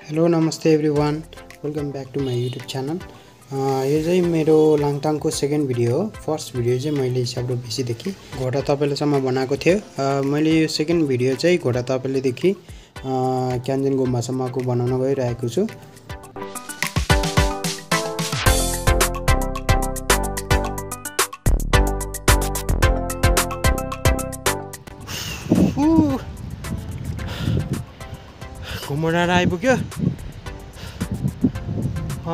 Hello नमस्ते everyone, welcome back to my YouTube channel. यो चाहिँ मेरो लाङटाङको सेकेन्ड भिडियो हो। फर्स्ट भिडियो चाहिँ मैले हिसाब बेसीदेखि घोडा तपेलासम्म बनाएको थियो। मैले यो सेकेन्ड भिडियो चाहिँ घोडा तपेलादेखि क्यान्जेन गुम्बासम्मको बनाउन गइरहेको छु। घुमडाँडा आइपुग्यो।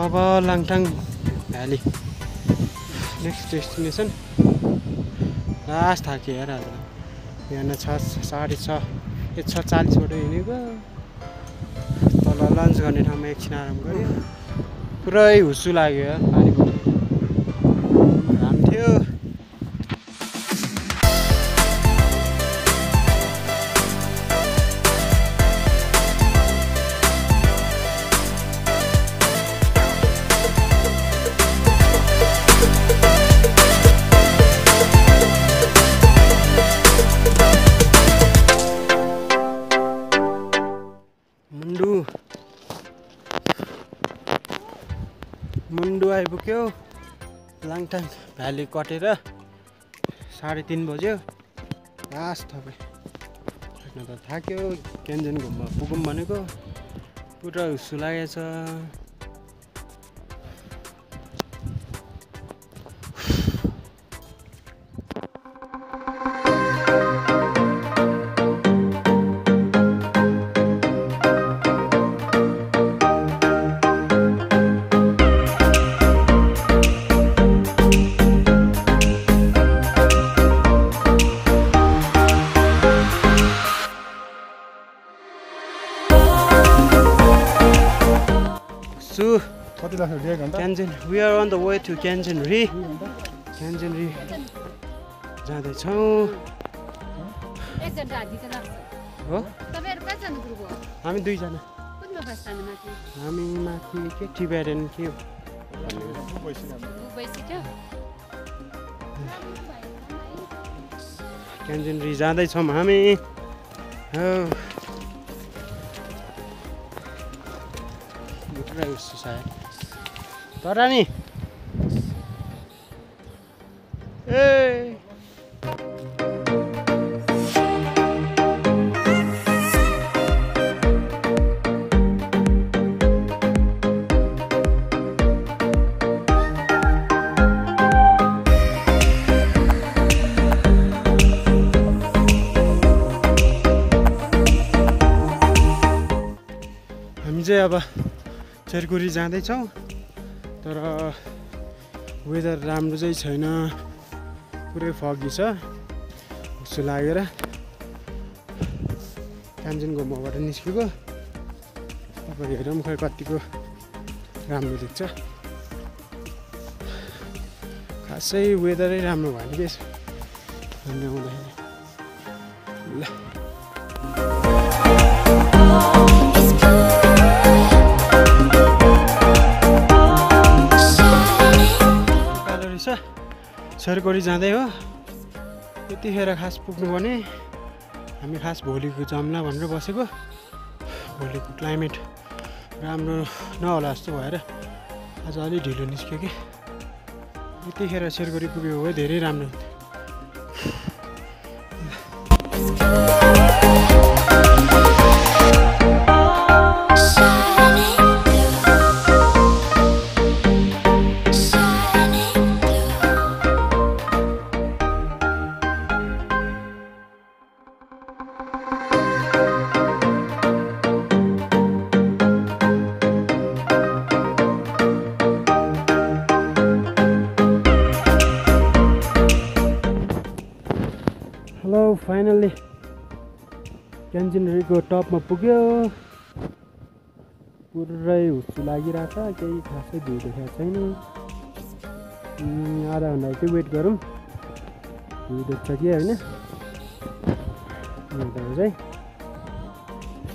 अब Langtang valley next destination. Last थाक्यो यार आज। बिहान 6:40बाट हिँडेको। तल लन्च गर्ने ठाउँमा एकछिन आराम गऱ्यो। पुरै हुस्सु लाग्यो यार, पानी घाम थियो। मुन्डु आइपुग्यो। लाङटाङ भ्याली कटेर 3:30 बज्यो। लास्ट तपाईँ हेर्न त थाक्यो। क्यान्जेन गुम्बा पुगौँ भनेको पुरा हुस्सु लागेछ। Kangen, we are on the way to Kangen Ri. Kangen Ri जाँदैछौँ। हो हामी दुईजना। हामी माथि के टी गार्डन के क्यान्जेन री जाँदैछौँ हामी। हो सायद तर नि हामी चाहिँ अब चेरकुरी जाँदैछौँ। तर वेदर राम्रो चाहिँ छैन, पुरै फगी छ। हुस्सु लागेर क्यान्जेन गुम्बाबाट निस्केको। अब हेरौँ खै कतिको राम्रो देख्छ। खासै वेदरै राम्रो भयो कि हामी आउँदाखेरि। ल चेरकुरी जाँदै हो। यतिखेर खास पुग्नु भने हामी खास भोलिको जाउँला भनेर बसेको। भोलिको क्लाइमेट राम्रो नहोला जस्तो भएर आज अलि ढिलो निस्क्यो कि। यतिखेर चेरकुरी पुग्यो भए धेरै राम्रो हुन्थ्यो। हेलो, फाइनल्ली क्यान्जेन रीको टपमा पुग्यो। पुरै हुस्सु लागिरहेछ, केही खासै भ्यू देखाएको छैन। आधा घन्टा चाहिँ वेट गरौँ, भ्यू देख्छ कि होइन। अन्त चाहिँ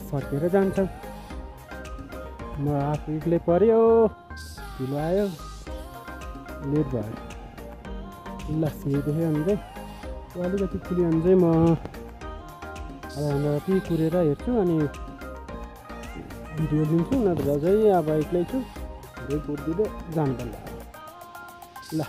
फर्केर जान्छौँ। म आफू एक्लै पऱ्यो, ढिलो आयो, लेट भयो। ल भ्यू देख्यो भने चाहिँ अलिकति खुल्यो भने चाहिँ म आधा घन्टा जति कुरेर हेर्छु। अनि भिडियो लिन्छु नत्र चाहिँ अब एक्लै छु कुद्दिँदै जानुपर्ला ल